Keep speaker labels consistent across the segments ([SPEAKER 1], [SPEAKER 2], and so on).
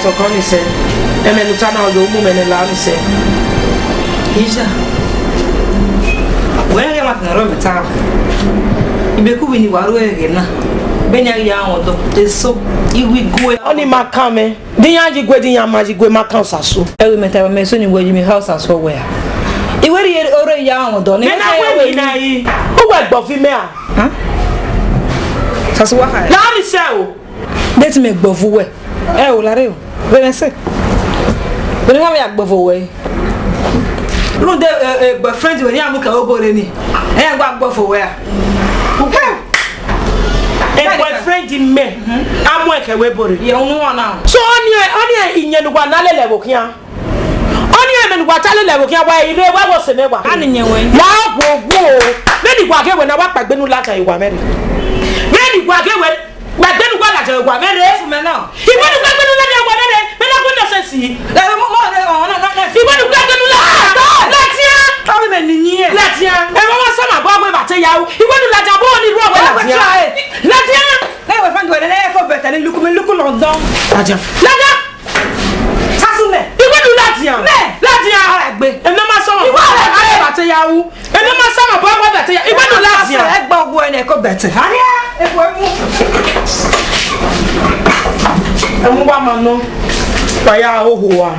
[SPEAKER 1] Okoni said, and then turn out the woman and loud say, Isha, when I want to run the town, you be cool when you are away again. Benya Yamo, there's so you will go only my coming. The Yaji wedding your magic with my counsel. So I will meet my son where you may house and so where. You already already young, don't you? Who went Buffy Mare? Huh? That's what I now so. Let's make Buffy way. Oh, Larry. When I say, when I have above away. Look, but friends, when you are looking over any, and I go for where? And my friend in me, I'm working away, buddy. You don't know now. So, on your in your one level here. On your and what other level here, why you never was never. And in your way, now, many walk when I walk back, then you like I were married. Many walk away. But then what I tell you, what now? He went to go to the one, but I wouldn't see. There are more than one. He went to go to the let's hear. Come in here. Let's hear. Everyone, some of them will tell you. He went to let a bone in rock. Let's hear. They were found with an air for better than look on down. Let up. Sassune. He went to Latia. Latia. And no matter what I tell you. And no matter what I tell you. He went to Latia. I bought one echo better. I'm woman no by our who are.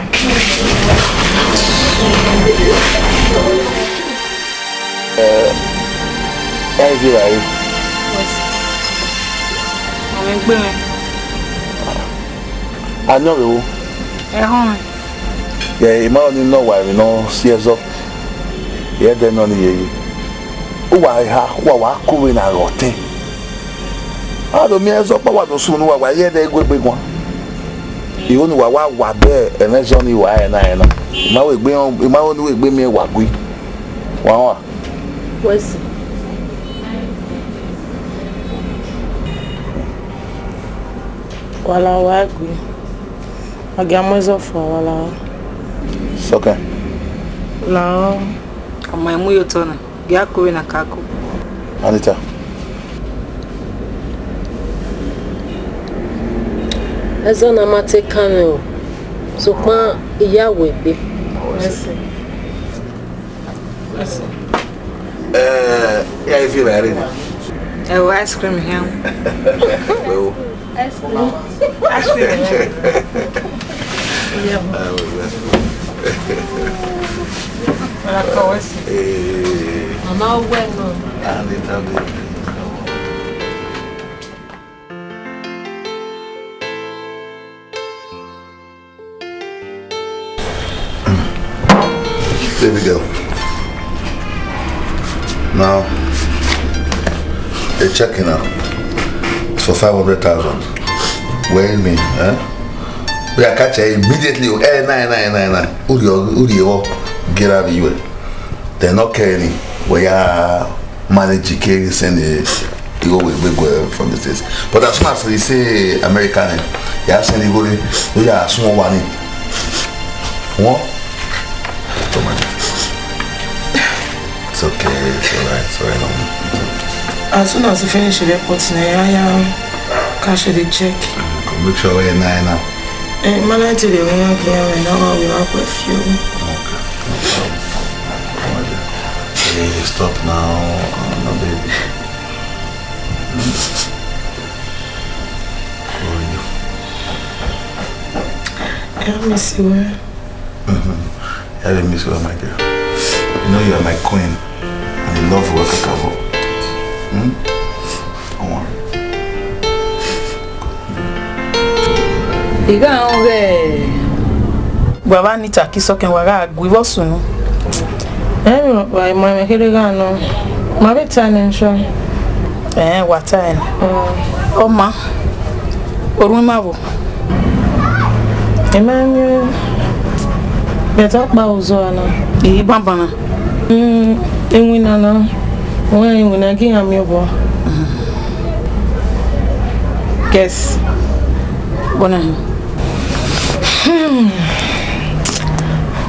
[SPEAKER 2] I know you. Yeah, you might know why we know CS up. Yeah, then only you. Why, what could we not? I don't mean as a power to soon why they go big one. You only what there and that's only why and I know. My way be on my own way be me what we. Wow.
[SPEAKER 3] What's Wala wagwi. Agamozo for wala.
[SPEAKER 2] Soka.
[SPEAKER 3] No. Kama muyo tona. Gyako na kako.
[SPEAKER 2] Anita.
[SPEAKER 3] Ezo na mate kanu. So kwa iyawe be. Yes.
[SPEAKER 2] Yeah, if you're ready.
[SPEAKER 3] Oh, ice cream here.
[SPEAKER 2] Well,
[SPEAKER 3] ice cream. Ice cream. Yeah. I'm not well.
[SPEAKER 2] There we go. Now, they're checking out. It's for 500,000. Weighing me, huh? We are catching immediately. Hey, 999. Who do you get out of you? They're not caring. We are managing cases and they go from the States. But as soon as they say American, they are saying they are small one. What? It's okay, it's alright,
[SPEAKER 1] As soon as you finish the report, I cash the check.
[SPEAKER 2] Make sure we're 9 now.
[SPEAKER 1] Man, I tell you, we are here and now we work with you.
[SPEAKER 2] Okay, no problem. Hey, stop now, no baby.
[SPEAKER 1] I miss you.
[SPEAKER 2] I miss you, my girl. You know you are my queen. And you love work at Cabo. Don't worry.
[SPEAKER 3] You got on there.
[SPEAKER 1] Baba ni taki soken waga gwivo sunu. Why my no. My better ensure. What time? Oh ma. Orumavo. Emmanuel. Better bauzona. Ibambana. Enwina na. When I get am yobo. Guess. Bona.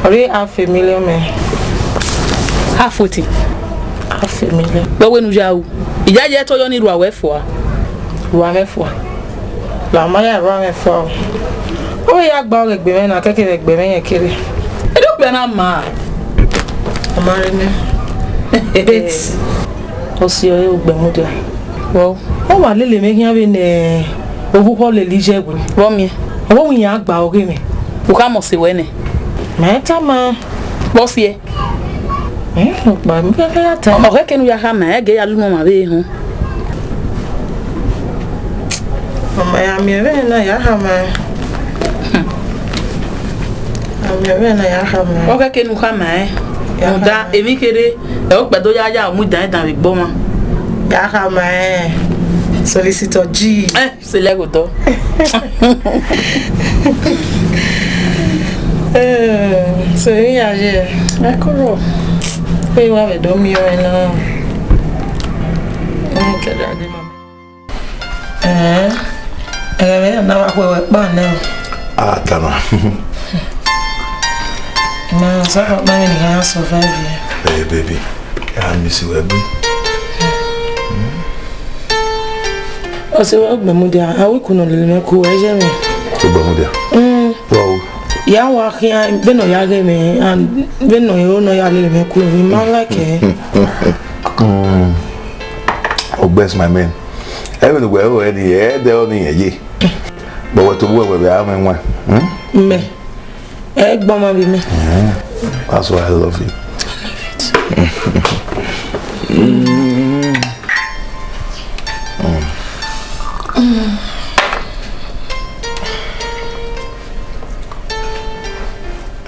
[SPEAKER 1] Already half a million me.
[SPEAKER 3] Half 40.
[SPEAKER 1] Half a million.
[SPEAKER 3] But when you are, you to you need to away for.
[SPEAKER 1] La maya run for. Oh ya gba o gbe me na keke gbe me yen kiri.
[SPEAKER 3] E do pe na ma.
[SPEAKER 1] Amare me. Bet. O si o gbe mu dia. Wo. O wa lele me kian be ne. Ogu ko le lije gun. Wo mi. O wi yan gba o ge me.
[SPEAKER 3] O ka mo se we ne.
[SPEAKER 1] Meta ma.
[SPEAKER 3] Boss ye.
[SPEAKER 1] Ba mi ka ya ta.
[SPEAKER 3] O ke nu ya ha ma e ge ya lu mo ma be hu.
[SPEAKER 1] Mama ya mi we na ya ha ma. Mi we na ya ha ma.
[SPEAKER 3] O ke nu ha ma e. O da emi kere e o pe do ya mu dan dan we gbo mo.
[SPEAKER 1] Ya ha ma e. Solicitor G.
[SPEAKER 3] C'est là goto.
[SPEAKER 1] C'est ya je. D'accord. Pe wa be do mi o na. Que da de mama. Na wa ko we pa na.
[SPEAKER 2] Ah, tama.
[SPEAKER 1] Na so ba mi ni ya survive.
[SPEAKER 2] Hey baby. I miss you, baby.
[SPEAKER 1] Osewa gbemudia awi kuno lele me ku eje mi.
[SPEAKER 2] Gbemudia. Wow.
[SPEAKER 1] Ya wa kia beno ya ge me and beno yo no ya lele me ku mi man like
[SPEAKER 2] Oh bless my man. Even we already there only ye. But what to work with I mean one.
[SPEAKER 1] Me. Egbo ma bi me.
[SPEAKER 2] That's why I love you.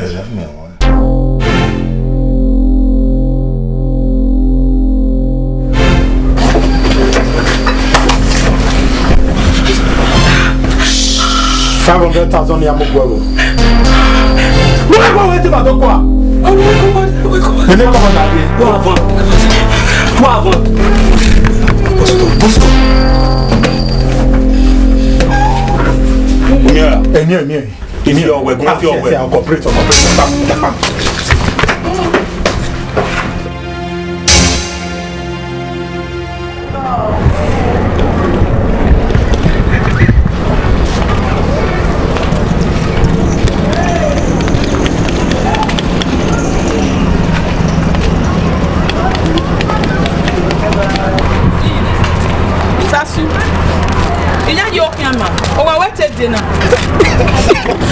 [SPEAKER 2] Is that me? $500,000 ya mugwaro. Wewe wewe tuma dokwa. Ele kama ndani. Kwa avant. Kwa avant. Posto. Eni. Ini your work, not your work. Operator.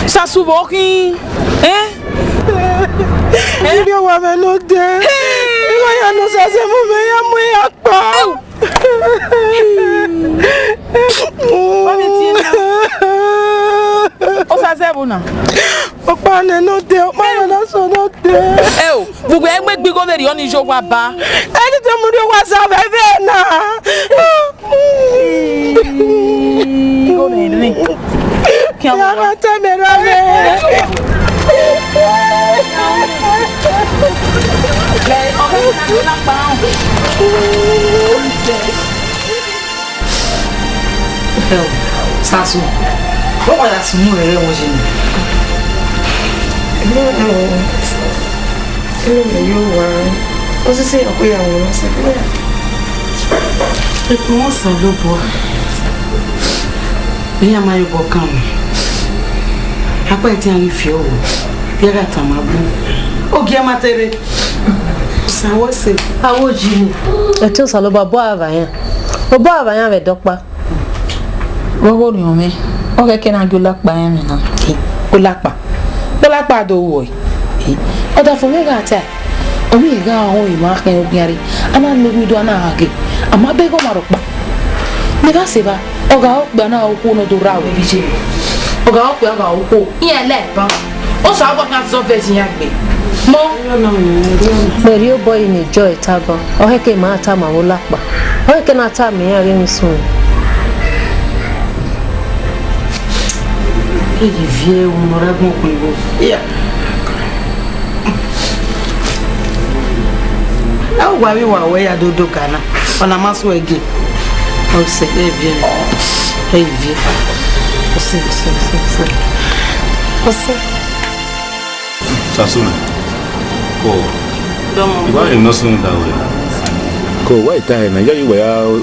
[SPEAKER 1] Ça souvent qui il y a un autre il y a nous ça c'est mon meilleur pas o ça c'est bon papa ne note ma na so note vous voyez me gbigo veri oni jo wa ba eni te mu ri wa sa bebe na go ne qui en va te merave Sasu o wa ya sumu rere won je ni yo wa o se se opo ya won se pe e ko sa lo bo ni ama yo bo kan apa ti an fi o yara tamabu o gi amatere sawo se awo ji ni
[SPEAKER 3] E ti o sa lo babo ava yen Oba ba ya be dokpa.
[SPEAKER 1] Wogo ni ome. Oke ke na gulakpa ya mi na. Gulakpa. Gulakpa do wo. Oda fo me ga ta. Omi ga ho I ma ke obiari. Ama me mi do na age. Ama be go marokpa. Me ga se ba. Oga okpa na okwo no do rawo bi je. Oga okpa ga okwo. Iye le ba. O so agba na so version ya gbe. Mo.
[SPEAKER 3] Meri o boy ni joy tago. Ohe ke ma ta ma ulakpa. Ohe ke na ta me ya re mi sun.
[SPEAKER 1] Ele vie o morago comigo. Yeah. Eu guardi uma weia do cana. Ona maso ege. Eu sei, é vie. É vie. Você.
[SPEAKER 2] Sasuna. Ko.
[SPEAKER 1] Domo.
[SPEAKER 2] Iba em nosso não dá o. Ko, why tá na ya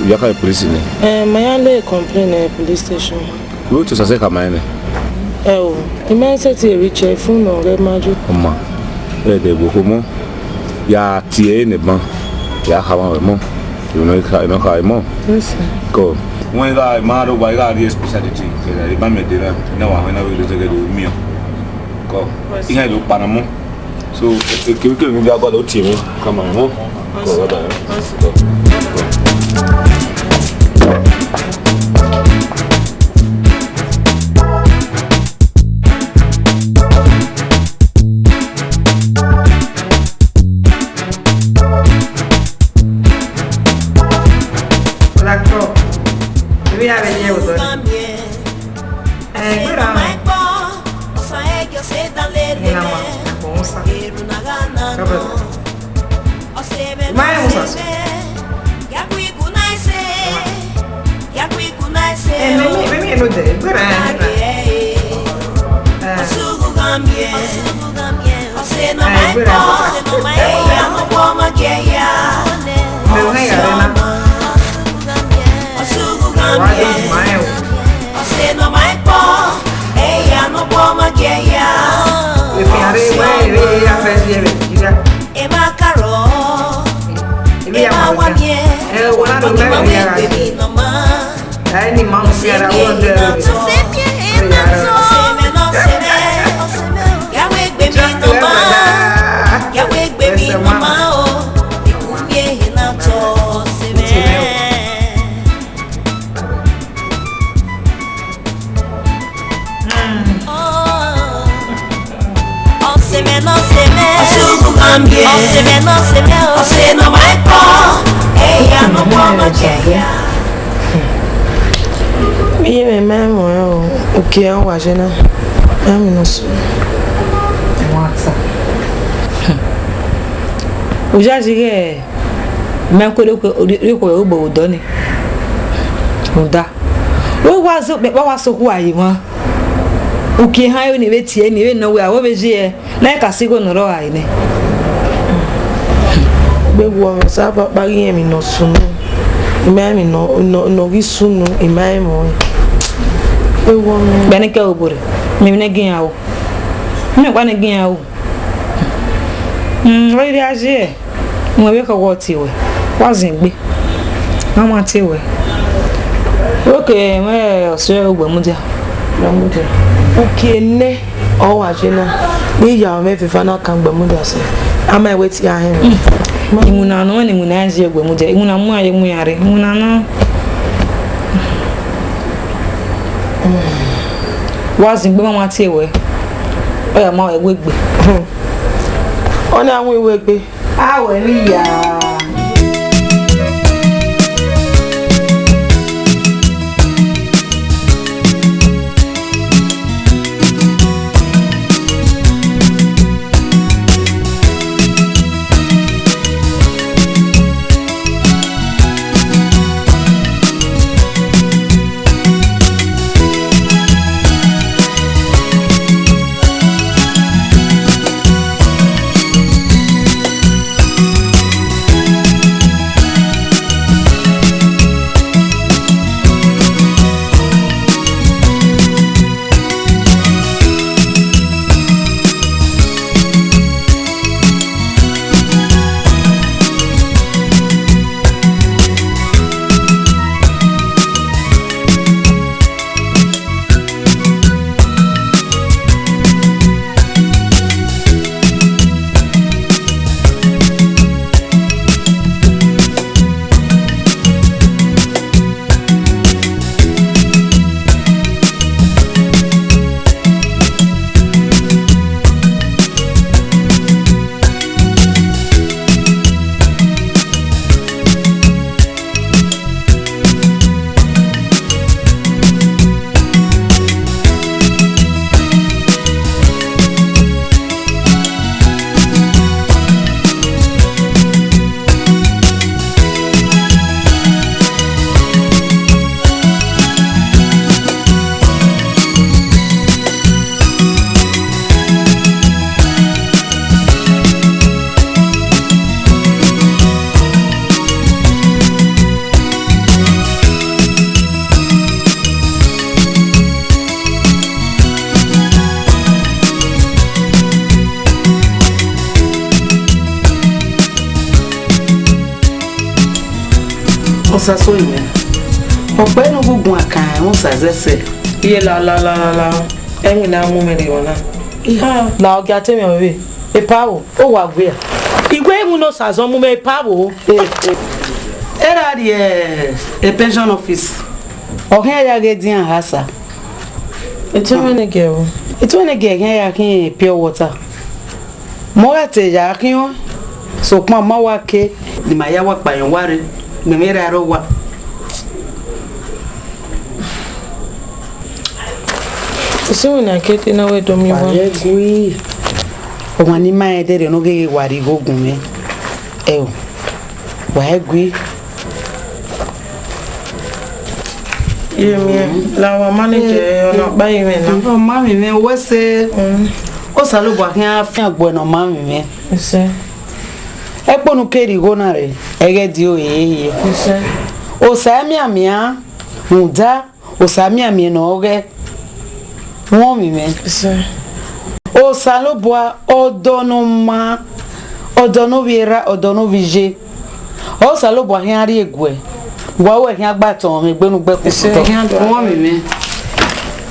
[SPEAKER 2] ya ka police ni.
[SPEAKER 1] Mayale complain na police station.
[SPEAKER 2] Wo to sase ka mai ni.
[SPEAKER 1] O, imense ti reach phone no get maju.
[SPEAKER 2] Oma. De boko mo. Ya tie ne ban. Ya ha wa mo. You know ka mo.
[SPEAKER 1] Yes.
[SPEAKER 2] Ko. When ga ma do ba ga di speciality. Ke ba me de na wa na we lo te ke do mi. Ko. Ihe do pa na mo. So, ke mi ga go do tie mi. Come on mo. Ko da.
[SPEAKER 1] Okay, I'm watching now. I'm not sure.
[SPEAKER 4] What's up? Oja jige me ko le ko ogbo odo ni. Oda. Wo wa so pe wa so ku ayi mo. Uki ha yo ni be tie ni we no we awo be je na ka sigo no ro ayi ni.
[SPEAKER 1] Be wo me sa pa pari mi no sunu. Ime mi no ri sunu ime mo.
[SPEAKER 4] Bene ke obore mi ne gin awo mi kwa ne gin awo ri ri aje mo be ko woti we wazin gbe mama ti we okay me ose ogbomudia
[SPEAKER 1] okay ne o wa je na ni ya me fifa na kan gbomudia se ama e weti ahen
[SPEAKER 4] imuna no ni imuna aje ogbomudia imuna mu aye mu yare imuna no wazin gbe mama ti we o ya ma egbe
[SPEAKER 1] oni awon ewe gbe
[SPEAKER 4] awe ri ya
[SPEAKER 5] Osa so ime. Ope no gugun akan, osa zese.
[SPEAKER 1] Iye la. Emi na mu me de wona.
[SPEAKER 5] Iha.
[SPEAKER 1] La oga temi o we. E pa wo. O wa gbe. Igwe mu no sazon mu me pa wo.
[SPEAKER 5] Era the pension office. Ohen ya ge din hasa.
[SPEAKER 1] Etu me ne girl.
[SPEAKER 5] Etu ne ge ya kin pure water. Mo ga te ya kin so pon ma wa ke ni ma ya wa pa yan ware. Me me ra ro wa.
[SPEAKER 1] Isi na kete na we do mi wa.
[SPEAKER 5] Ye gui. O wa ni ma e de no ge wari gogun me. E o. Wa gui.
[SPEAKER 1] Yemi la wa manager ona ba yemi na.
[SPEAKER 5] O ma mi me we se. O salu bo kan afi agbo na ma mi me.
[SPEAKER 1] Ise.
[SPEAKER 5] E ponu keri go na re. Ege di o ye.
[SPEAKER 1] Ise.
[SPEAKER 5] O sa mi amia. Muda. O sa mi amia no oge. Won mi me.
[SPEAKER 1] Ise.
[SPEAKER 5] O salu bo odono ma. Odono viera, odono vije. O salu bo kan ari egwe. Wa we kan agba ton mi gbenu gbe ku to. Won mi me.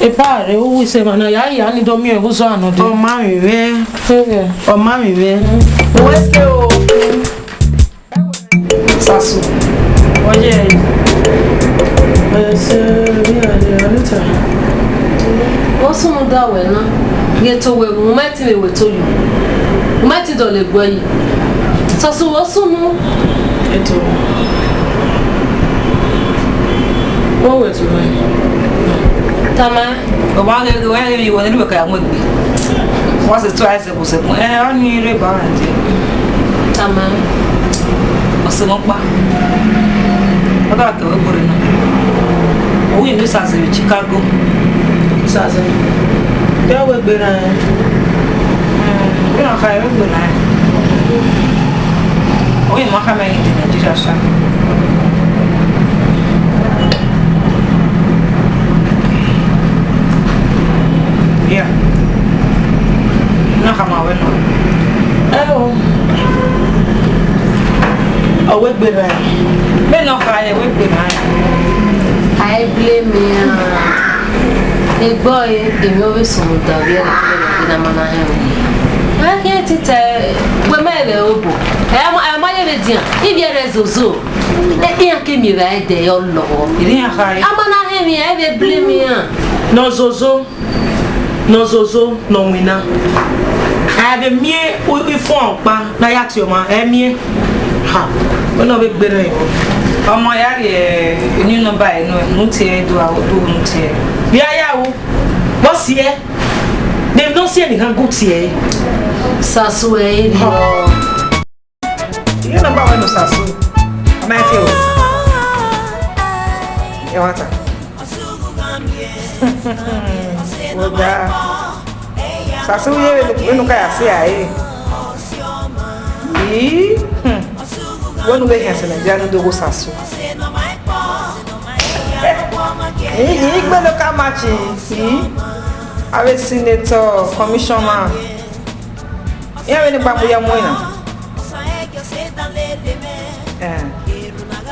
[SPEAKER 1] E pa re o wi se mana ya ni do mi e so anu de.
[SPEAKER 5] O ma mi me.
[SPEAKER 1] Okay.
[SPEAKER 5] O ma mi me. O se o. Sasu.
[SPEAKER 1] Oye. Ese mi ale alita.
[SPEAKER 3] Osu mu da we na. Ye to we mu ma ti we to you. Mu ma ti do le gbo yi. Sasu osu mu.
[SPEAKER 1] Eto. Wo we to me.
[SPEAKER 3] Tama.
[SPEAKER 4] O ba ge wa ge wo ni be ka mo gbe. Wa se to ase bo se mo oni re ba nje.
[SPEAKER 3] Tama.
[SPEAKER 4] O se mo pa. O da ke we bore na. O wi ni sa se Chicago.
[SPEAKER 1] Sasa. Ya we gbe na.
[SPEAKER 4] Bi na ka we gbe na. O wi mo ka me ni Nigeria sha. Yeah. No kama we no.
[SPEAKER 1] O we gbe na.
[SPEAKER 4] Me no ka ye we gbe na.
[SPEAKER 3] I blame me. A boy, the movie so da we na mana he. I can't tell we me le obo. I ma ye dia. If you rezozo. E yan ke mi ba de yo lo.
[SPEAKER 4] Iri ya ka ye.
[SPEAKER 3] Amana he mi I dey blame me.
[SPEAKER 1] No zozo no wina. Ade mie o ifo pa na ya ti o ma e mie. Ha. We no be gbe re yo.
[SPEAKER 4] Ọmọ ya re ni number e no ti e do awodo no ti e.
[SPEAKER 1] Ya wo. Mo si e. Dem no si any kan go ti e.
[SPEAKER 3] Sasu e ri o.
[SPEAKER 4] Ni number we no sasu. Ama ti o. E wata. Oda. Sasu ye no ka ya se ai. E Wonu be hen se Nigeria no dogo sasu. Igbe local matches, see? Ave senator, commissioner. Yeah, we ba boya mo ina.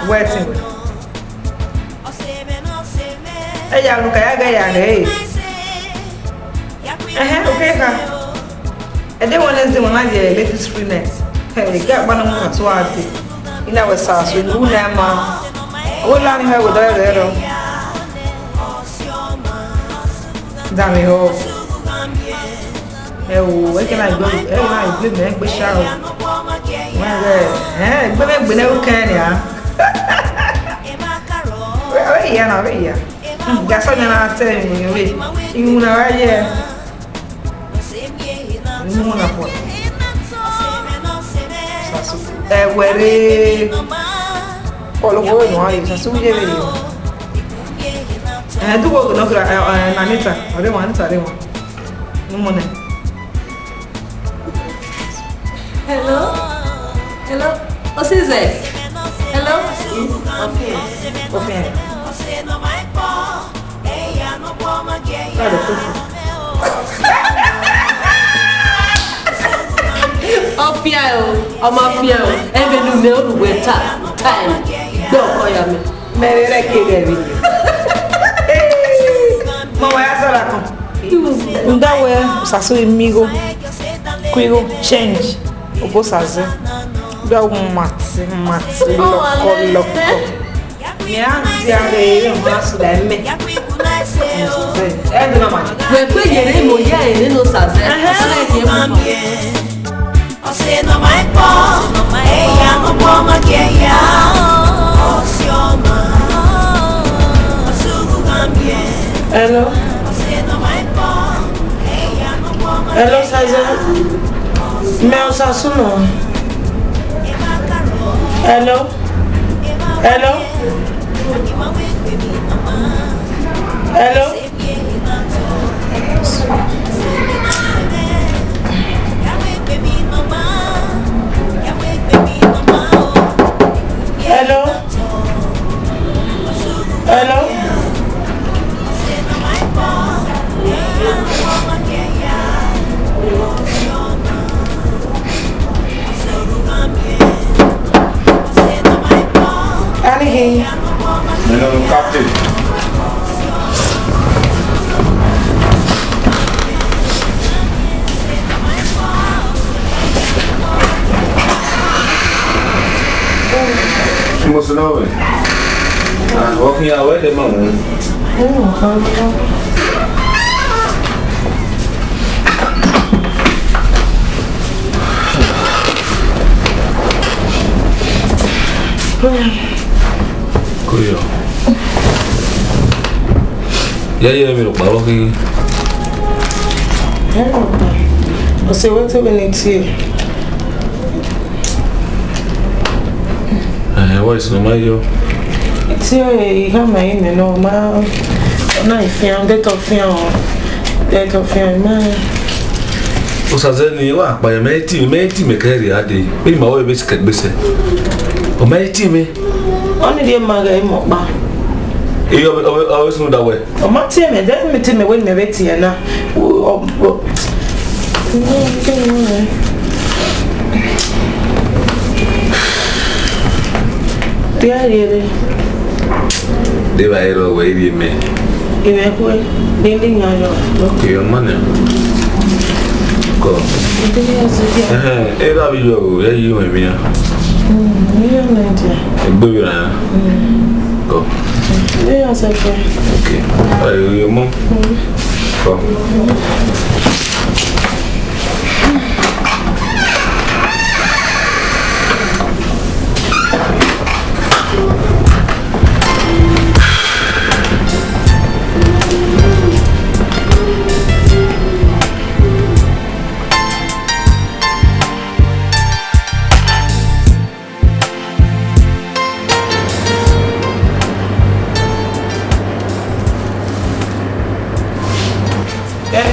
[SPEAKER 4] Waiting. Ya luka ya ga ya re. Okay ka. They want us the one the latest free net. Hey, get one more to ati. Ina we sasu ni una ma. O la ni he we do. Dami ho. Ewo, e ke na gbe me gbe sha o. Ma re, gbe na o kan ya. We ya na we ya. Ga so na te mi we. Imu na wa ye. Imu na po. Sasu. Were. Olo go no ayi, sasu je we yo. Do go no gra Anita. Ore mo Anita re mo. No mo ne.
[SPEAKER 3] Hello. Oseze. Hello.
[SPEAKER 4] Ofin.
[SPEAKER 3] Ofia o, ọmọ fia o. Ebe nu me o nu we time. do ko ya me
[SPEAKER 1] Mere ke gabi. Mama ya sala kon. Ndawe saso emigo. Kuigo change. Ogo saze. Gba mati loko. Mi anti are yo masu da me. E na ma.
[SPEAKER 3] we pe yere mo ya ere no saze
[SPEAKER 6] Você não vai pôr, ella no ponga que ella, oh sioma, sugo também.
[SPEAKER 1] Hello.
[SPEAKER 6] Você não vai pôr, ella no ponga.
[SPEAKER 1] Hello saze. Me sasuno. Hello. Hello. Hello. Hello. Hello. Anihi.
[SPEAKER 2] Hello, Captain. What's the number? Walking out with the mom. Kuyo. Ya me lo pago aquí.
[SPEAKER 1] O sea, what do we need to?
[SPEAKER 2] What is no mayo?
[SPEAKER 1] Tí ìhà máa ń nínú máa ọ̀nà ìfihàn dẹ́tọ̀ fihàn máa.
[SPEAKER 2] O sazeni wa pa meti me kere ade. Be ma wo be sika gbese. O meti me.
[SPEAKER 1] Wọ́n ní díẹ̀ máa rẹ̀ mọ̀ pa.
[SPEAKER 2] E o sunu da we.
[SPEAKER 1] Ọmọ tí ẹ̀mẹ̀ dẹ́ mi tí mi wé ní ẹ̀bẹ̀ tiẹ̀ náà. Díẹ̀ rere.
[SPEAKER 2] De va ero we di me.
[SPEAKER 1] Ìwé kúé ní ilé yàn yọ.
[SPEAKER 2] Okay, your money. Go.
[SPEAKER 1] Ìdílé ẹ̀sìn díẹ̀.
[SPEAKER 2] E da bi yo, ya yi we mi ya.
[SPEAKER 1] Mílíọ̀nù Nàìjíríà.
[SPEAKER 2] Egbe bi na. Go.
[SPEAKER 1] Mílíọ̀nù sẹ́fẹ̀.
[SPEAKER 2] Okay. Ayo yo mo. Go.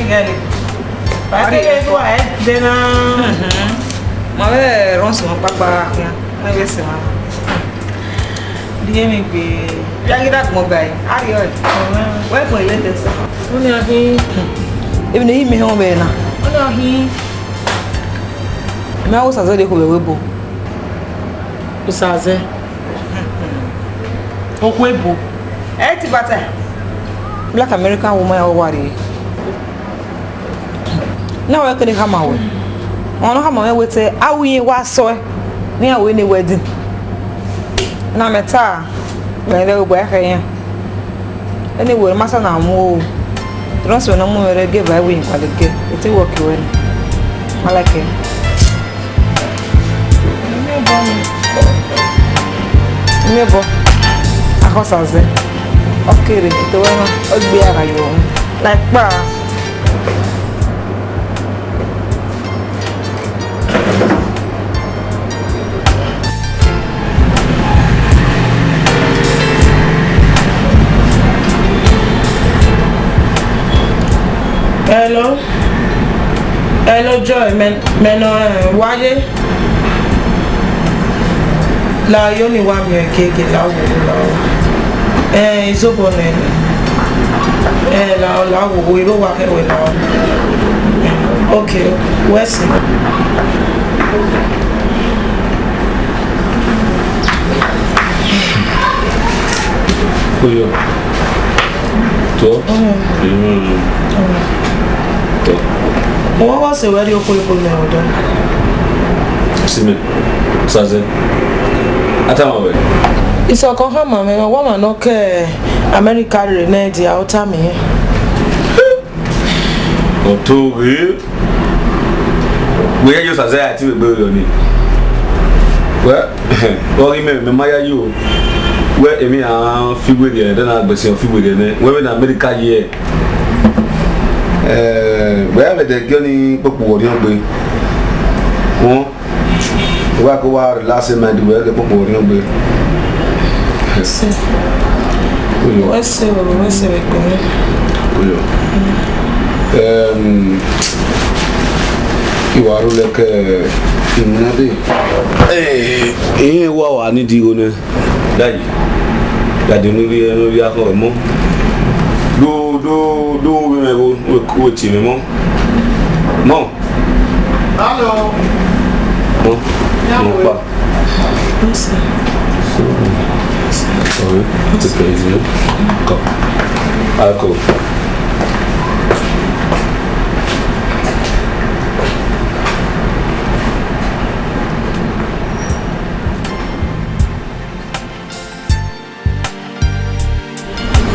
[SPEAKER 1] Gẹ́lì. Pàtẹ́lẹ̀ tó wà ẹ́ dẹ́nà.
[SPEAKER 4] Mo be ron so papa ya. Na be se ma.
[SPEAKER 1] Díẹ̀ mi gbé.
[SPEAKER 4] Ya gida mo bai. Ari o. We ko ile te se.
[SPEAKER 1] Wọ́n ní ọdún.
[SPEAKER 4] Ebi na yi me ho be na.
[SPEAKER 1] Wọ́n ní ọdún.
[SPEAKER 4] Me awo sazo de ko be webo.
[SPEAKER 1] Usaze. Okwu ebo.
[SPEAKER 4] Ti bata. Black American woman ya wari. Na we kene kama we. Ono kama we wete awi wa so. Ni awi ni wedding. Na meta. We le gbo aka yan. Eni we masa na mu. Transfer na mu mere give awi in kwalege. Eti work we. Malake. Mebo. Akosaze. Okere, to we no ogbe ara yo. Like pa.
[SPEAKER 1] Hello. Hello Joy, meno wáyé. La yo ni wa mi keke la wo la. Izobo ne. La wo iro wa ke we la. Okay, wesi.
[SPEAKER 7] Kuyo. To. To.
[SPEAKER 1] What was the radio for you now?
[SPEAKER 7] Sime. Saze. Atamawe.
[SPEAKER 1] It's a Kohama, man. A woman, okay. America, Renee, the outer me.
[SPEAKER 7] Oto we. We are just as I to be on it. Well, me Maya you. Where Emi a figure there, then I'll be seeing figure there. Women America here. Where the Johnny Popo young boy. Oh, work over last man, where the Popo young boy.
[SPEAKER 1] What's the
[SPEAKER 7] you are like in what I need you on that you know we are home. Do we coach him more? Hello. Sorry, it's crazy. Go. I'll go.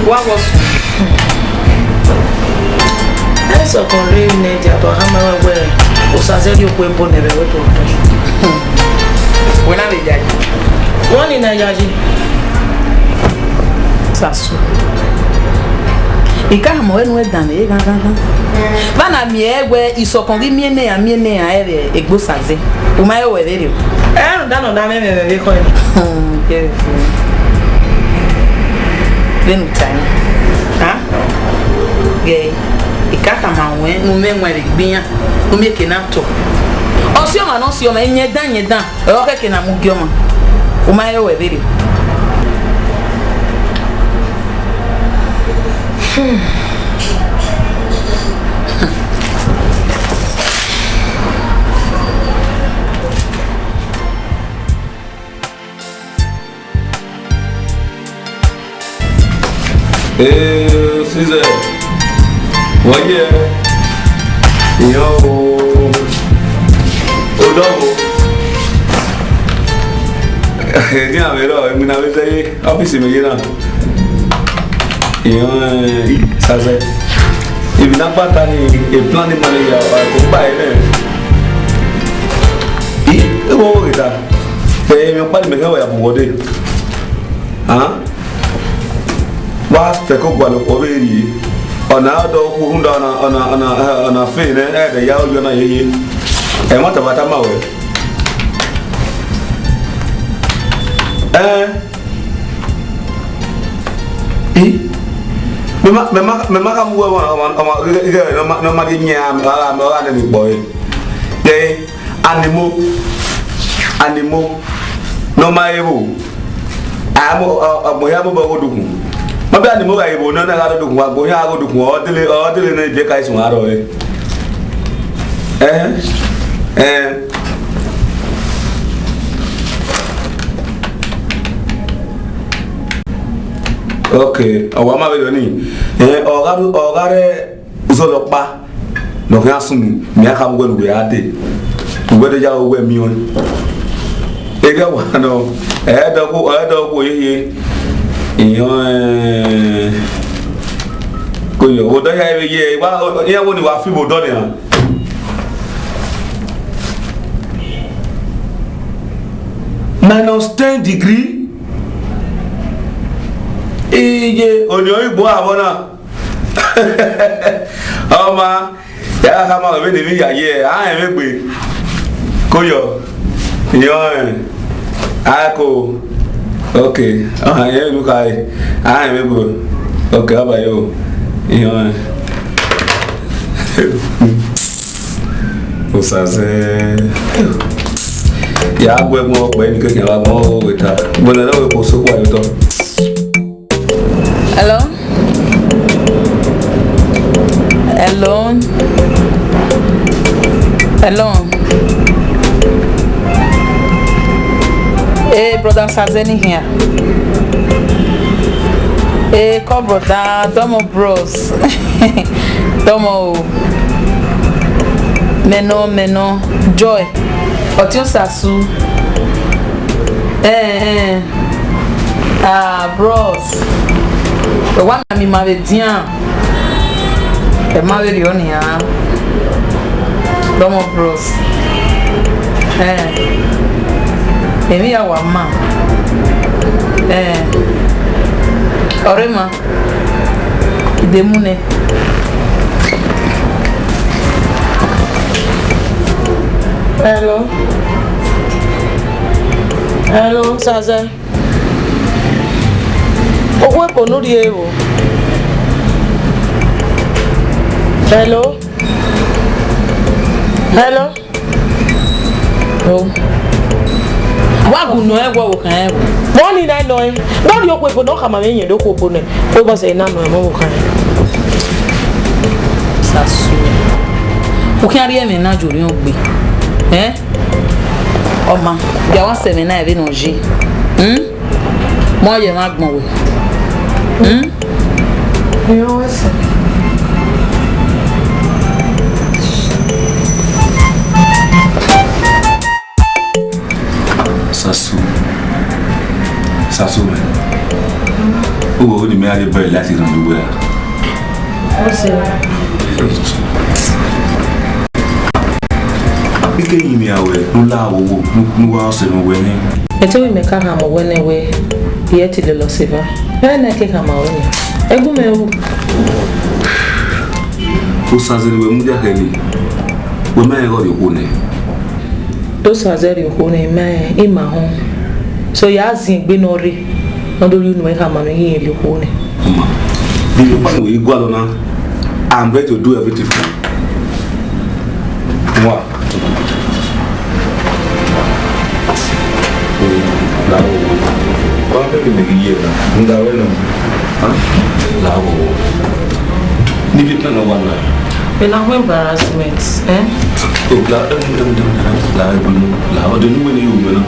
[SPEAKER 1] What was that's a conveying nature to hammer where was as you were born never when I did one in a yaji Sasso.
[SPEAKER 5] Ika mo enu edan e gangan. Ba na mi ewe isokon gi mi ne a ere egbo saze. O ma e we re.
[SPEAKER 1] Da no da me ko ni.
[SPEAKER 5] Then time. Ha? Gay. Ika kama we no me nwere gbia. No me ke na to. Osioma no sioma enye dan. E o ke na mu gioma. O ma e we re.
[SPEAKER 7] Caesar. What yeah? Yo. Odogo. Dia vero, mi na veze office me yena. Yo, Saze. If na pata ni e plan de manager ko ba ele. E wo kita. Pe mi pa me ka wa ya bode. Ah? Wa fe ko gwa lo ko be ri ona do ku hunda ona fe ne e de ya ojo na yeye e mo tabata ma we me ma ka mu wa no ma di nya ma wa ni boy de animo no ma ebu amo ya mo ba go duku mabe ani mo ga ibo na na ga do kun wa go ya go do kun o dele na je kai sun aro e okay awa ma be do ni o ga re zo lo pa no ga sun mi aka mo go ya de wo de ja o we mi on e ga wa no do ko ye Kuyo, what I have a year, well, yeah, when you are feeble, don't you? -10 degree. On your boy, oh, ma, yeah, come on, when you are here, I am a big Kuyo, I go. Okay, yeah, look, I am able. Okay, how about you? Osaze. Ya gwe mo pe ni ke ya mo weta. Bona na we ko so kwa yo to.
[SPEAKER 5] Hello? Hey, brother Sazeni here. Come brother, Tomo bros. Tomo. Meno, Joy. Otio Sasu. Bros. The one I married Dian. The married Yonia. Tomo bros. Maybe our ma. Orema. Demune.
[SPEAKER 1] Hello, Saza. Owo epo no ri ewo. Hello. Oh.
[SPEAKER 5] Wagu no e wo kan e.
[SPEAKER 1] Money na no e. No ri okwo epo no ka ma me yen do ko epo ne. O bo se na no e mo kan.
[SPEAKER 5] Sasu. O kan ri e me na jori ogbe. Oma, dia wa se me na e be no ji. Mo ye ma gbon we.
[SPEAKER 1] Yo ese.
[SPEAKER 7] Sasu me. O ni me ale boy láti ran duwe.
[SPEAKER 1] O se.
[SPEAKER 7] Ike yi mi awe nu la wo nu wa se no we ni.
[SPEAKER 1] Ete we me ka ha mo we ne we ye ti le lo se ba. Na ke ka ma we ni. Egu me wu.
[SPEAKER 7] O sazeri we mu dia heli. We me go de ko ne.
[SPEAKER 1] Do sazeri ko ne me ima ho. So ya zin gbe no re. No do you know me ka ma me yin le ko ne.
[SPEAKER 7] Ma. Bi yo pa we igwa na. I'm ready to do everything for you. Moi. Quando ele me guia, não dá não. Lá o. Ninguém tá na wala.
[SPEAKER 1] Pela ho embarrassment,
[SPEAKER 7] Lá o de não ele o meu.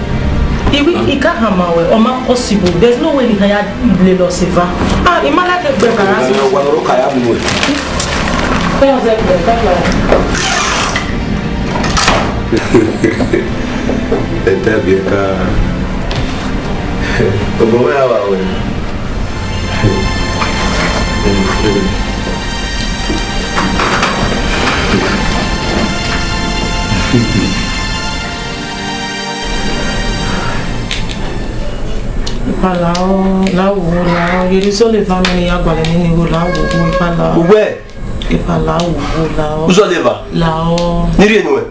[SPEAKER 1] It can't happen. Or not possible. There's no way he can play loss ever. It might like a embarrassment.
[SPEAKER 7] Está bien acá. ¿Cómo me va hoy?
[SPEAKER 1] Lao, you resolve family agwale ni wo lao wo ipala.
[SPEAKER 8] Uwe.
[SPEAKER 1] Ipala wo lao.
[SPEAKER 8] Uzoleva.
[SPEAKER 1] Lao.
[SPEAKER 8] Niri enwe.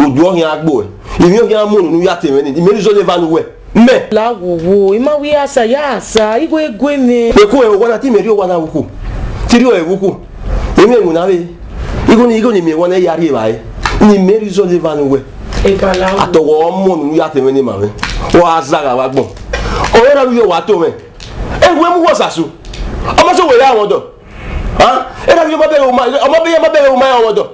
[SPEAKER 8] Odu ohin agbo e. Imi ohin amunu nu ya teme ni. Imi uzoleva nu we. Me.
[SPEAKER 1] Lao wo, ima wi asa ya asa, igwe egwe ni.
[SPEAKER 8] We ko e wana ti meri o wana wuku. Tiri o e wuku. Imi enwe na we. Igo ni mi wana yari e bae. Ni meri uzoleva nu we.
[SPEAKER 1] Ipala wo.
[SPEAKER 8] Atowo omunu nu ya teme ni ma we. Wa azaga wa gbon. Ora wi o wa to me. Ewe mu wo sasu. Omo so we ya won do. Era wi mo be o ma won do.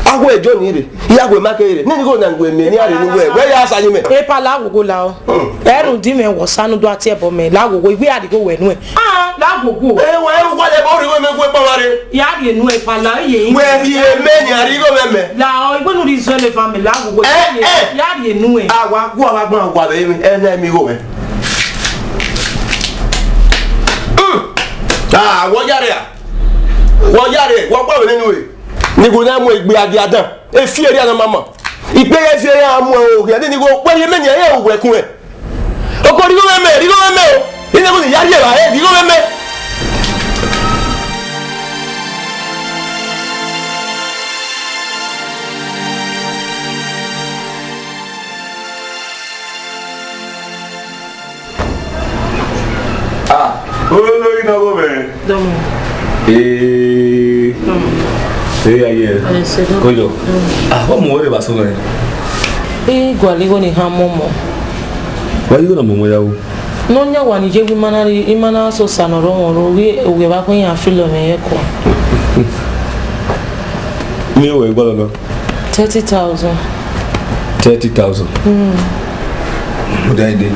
[SPEAKER 8] Agwo ejo ni re. Iya gwe ma ke re. Ni go na gwe me ni are ni we. We ya sa ni me.
[SPEAKER 1] Ipala wo lao. Erun di me wo sanu do ati ebo me. La wo iwe adi go we nu e. La wo go.
[SPEAKER 8] Wa le bo ri we me gwe pa wa re.
[SPEAKER 1] Ya adi nu ipala ye yin.
[SPEAKER 8] We ri e me ni ari go me me.
[SPEAKER 1] La igwe nu resolve family la wo. Ya adi nu e.
[SPEAKER 8] Awa gbon agwa be mi. Na mi go me. Wọ́n yáre wọ́n pàwọ̀ nínú rẹ̀ nígbò ní àmú ìgbé adé adán efi èrè àná mamá ìgbé yẹn fi èrè àmú òkè àti nígbò pẹ́yẹ mẹ́yìn ẹ̀yẹ òwò ẹ̀kún ẹ̀ ọkọ̀ rígó mẹ́mẹ́ o nínú ẹ̀kún ìyárí ẹ̀rọ ayé rígó mẹ́mẹ́.
[SPEAKER 7] Olórí náà bọ̀ bẹ̀rẹ̀. Aye. Koyo. What more about so many?
[SPEAKER 1] Gwaligo ni ha momo.
[SPEAKER 7] Why you not momo yawo?
[SPEAKER 1] No nya wani je bi imana so sanoro won we ba kun ya filo me ye ko.
[SPEAKER 7] Mi o egba lo.
[SPEAKER 1] 30,000.
[SPEAKER 7] 30,000. What I did.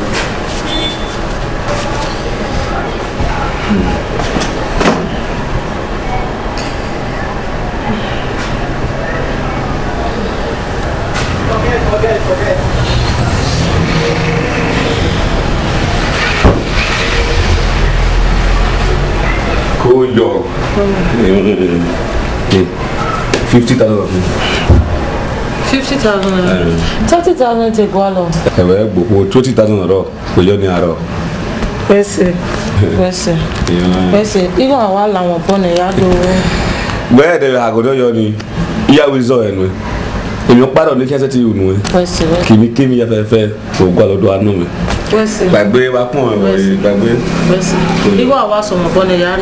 [SPEAKER 7] Cool job. 50,000.
[SPEAKER 3] 50,000. 30,000 to go along.
[SPEAKER 7] 20,000 euro.
[SPEAKER 3] Where's even while I'm upon a yard.
[SPEAKER 7] Where they are going to yeah, we saw anyway. In your part of the cassette, you know. Kimi, FFF, so go to know. By brave upon you are some upon a yard.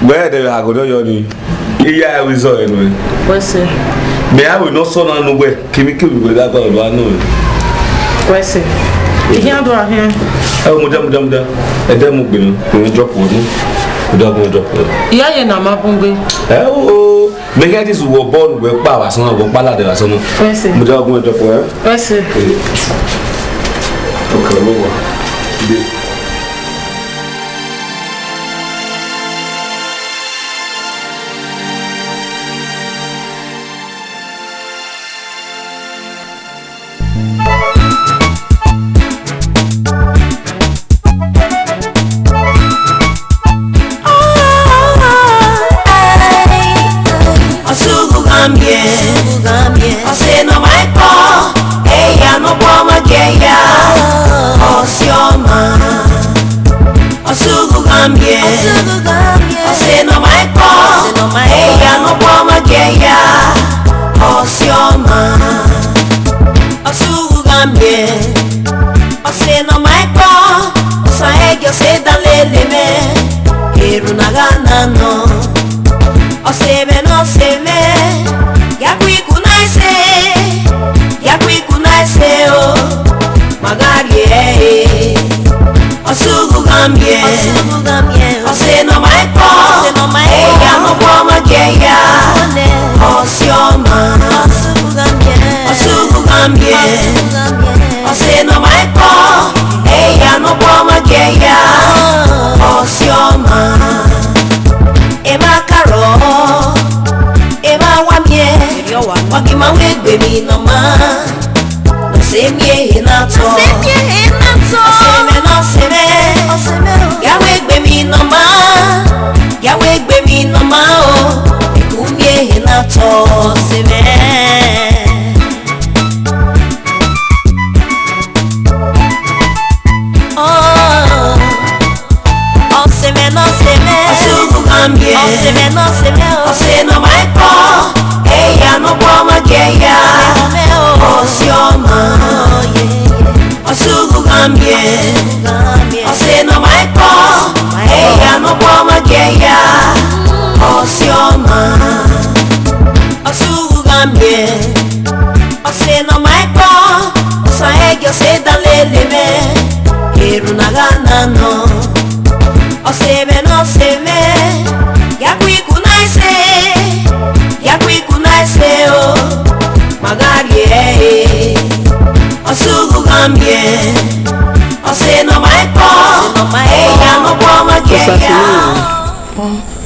[SPEAKER 7] Where they are going to yeah, we saw anyway. May I will not so on way. Kimi with that one know.
[SPEAKER 3] Where's it? You can't do it here.
[SPEAKER 7] Oh, Madame, a demo bill, drop one. Double drop.
[SPEAKER 3] Yeah, you're not my bungie.
[SPEAKER 7] Oh, make this were born with power, son of a ballad. Where's it? Drop. Where's it? Okay,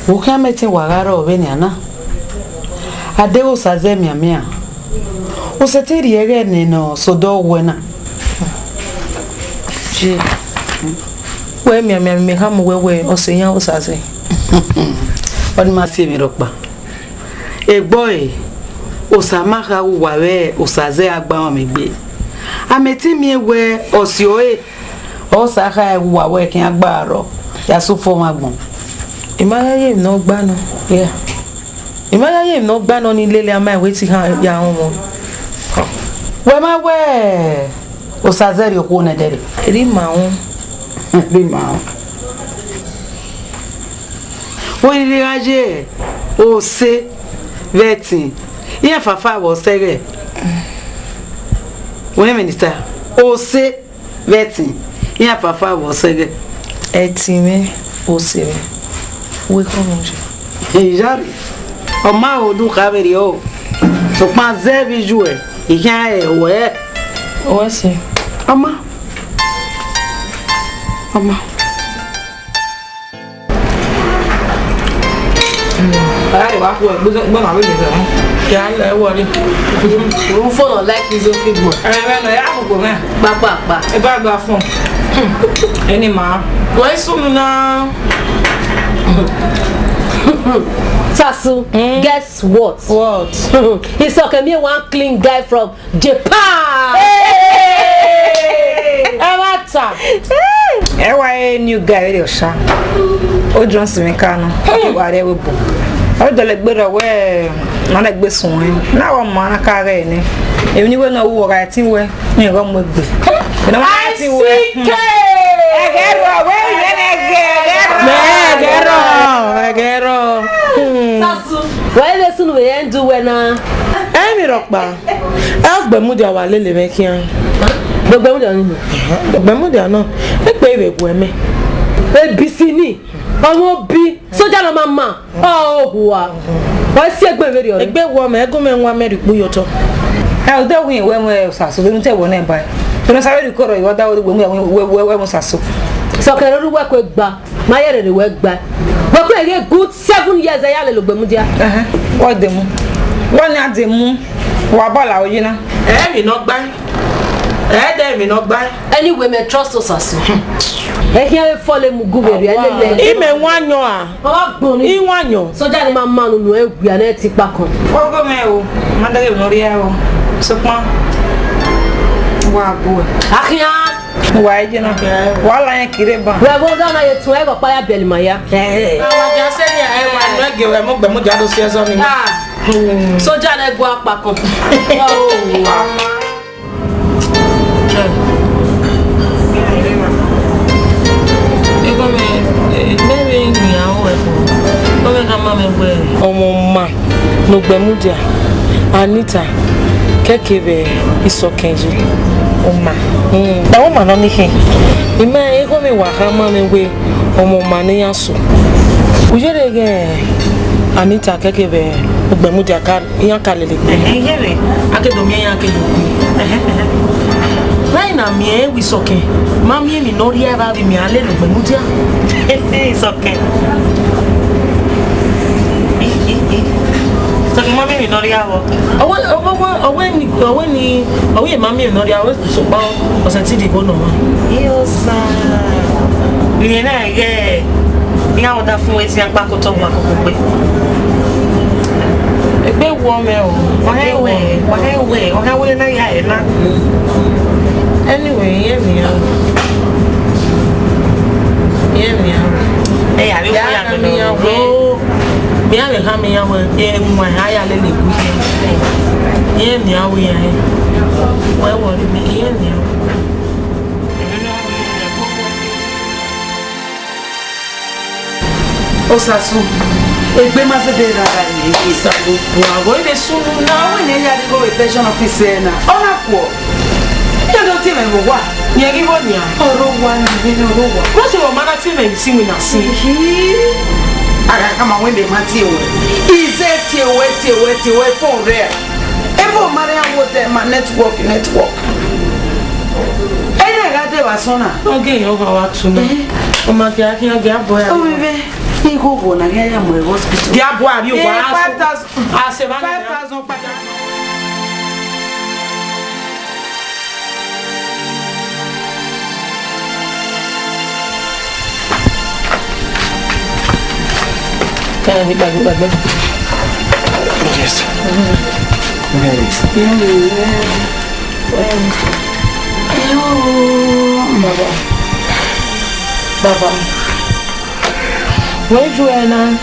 [SPEAKER 5] Ukiameti wagaro obeniana adeo saze miamia usetiri yege nino sodo wena
[SPEAKER 3] je we miamia me hamu wewe osenya usaze
[SPEAKER 5] on ma se mirokpa egboy osamaka wawe usaze agba mi gbe ameti mi ewe osioe osaka wawe kin agbaro ya sufo magbon
[SPEAKER 3] Imalaye no gbano. Yeah. Imalaye no gbano ni lele ama we ti han ya won.
[SPEAKER 5] We ma we o sazeri ko na dere.
[SPEAKER 3] Ri ma won.
[SPEAKER 5] Ri ma. Wo ri aje o se veti. Iyan fafa wo sere. Wo minister o se veti. Iyan fafa wo sere.
[SPEAKER 3] Etime o se. We come on.
[SPEAKER 5] Jari. O ma o du kaveri o. So pa zevi jouer. Iyan e we.
[SPEAKER 3] O se.
[SPEAKER 5] Ama. Ama.
[SPEAKER 4] Ai wa ko gbo na we le so. Ya le wo ni.
[SPEAKER 3] O phone like is okay mo.
[SPEAKER 4] Me no ya ko me.
[SPEAKER 3] Pa.
[SPEAKER 4] E ba gba phone. Any ma. Why sunu na?
[SPEAKER 3] Sasu, guess what?
[SPEAKER 4] What?
[SPEAKER 3] He's okay, me one clean guy from Japan.
[SPEAKER 4] Hey! Amata. Hey! Why new guy with your sha? O Johnson me kanu. Wa re we bo. O do le gbero we na le gbe sun yin. Na wa mo na ka re ni. Emi ni we na wo ra tin we. Ni ro mo gbe. Na ma tin we. Egero we Egero.
[SPEAKER 3] Sasu, why they soon we end do we na?
[SPEAKER 1] Mi rokpa. Agbe dia wa lele me kian.
[SPEAKER 3] Gbogbo mu dia ni.
[SPEAKER 1] Agbe dia no. E pe ibeku eme.
[SPEAKER 3] E bisini. Omo bi. Soja no mama. Oh huwa. Why see egbe very ore.
[SPEAKER 1] Egbe wo me ego me nwa me ripu yoto.
[SPEAKER 4] O de win we Sasu do nte wo na ba. Tono sare ri koro iwo da wo gbe we mo Sasu.
[SPEAKER 3] So kere ru we ko gba. Ma yere re we gba. Gbogbo ere good 7 years aya le logbe mu dia.
[SPEAKER 4] What dem? Wọ́n ní àdèmú wà bọ́ọ̀lù òyìn náà.
[SPEAKER 1] Mi no gba. De mi no gba.
[SPEAKER 3] Anyway, me trust us Sasu. Here follow mu guberi elele.
[SPEAKER 1] Ime wanyo a.
[SPEAKER 3] Ogbon ni.
[SPEAKER 1] I wanyo.
[SPEAKER 3] Soja ni mama nu egua na ti pa kan.
[SPEAKER 1] Ogo me o. Madare no ri e o. Sopon. Wa bo.
[SPEAKER 3] Akia.
[SPEAKER 1] Wa e jina. Wa la yan kire ban.
[SPEAKER 3] We go down na ye tun e go pa ya beli maya.
[SPEAKER 1] Awa ga se ni e wa no ege we mo gbe mo jado si eso ni.
[SPEAKER 3] Soja na egua pa kan.
[SPEAKER 1] Ọmọ no gbemudia Anita kekebe isokenji oma na oma no ni he ime ego mi wa ha ma me we ọmọ ma ni yaso ujere ge Anita kekebe gbemudia ka yan kalele yere akedomi yan akedoku right na mi we soken ma mi no ri ara bi mi ale lo gbemudia soken so mami mi no ri awo owe mami mi no ri awo so pa o se ti di go no ma yo sa ni na ye ni awo da fún we ti an pa ko to wa ko pe egbe wo me o o hewe na ya e na anyway ye mi ya ri ya mi ya go mi ave ha mi ya we e mu ha ya le le ku ye mi ya we ya we wo mi ye mi ya
[SPEAKER 5] O Sasu egbe ma se de rara ni
[SPEAKER 1] Sabu wa we de sunu
[SPEAKER 5] na we ne ya go pension officer na ona ko ya do ti me wo wa
[SPEAKER 1] ye gi bo ni a
[SPEAKER 5] oro wa ni no ro wa
[SPEAKER 1] ko se o mana ti me si mi na si
[SPEAKER 5] aga kama we de ma ti o ize ti we phone there evo maria wo de ma network ene ga de wa sona
[SPEAKER 1] oge yo ga wa tu me o ma ti aki ga abo ya
[SPEAKER 5] o bebe iko bo na ga ya mo hospital
[SPEAKER 1] ga abo abi o wa
[SPEAKER 5] 5,000
[SPEAKER 1] se ba
[SPEAKER 5] 5,000 pada
[SPEAKER 1] kan ni ba yes Baba where you are now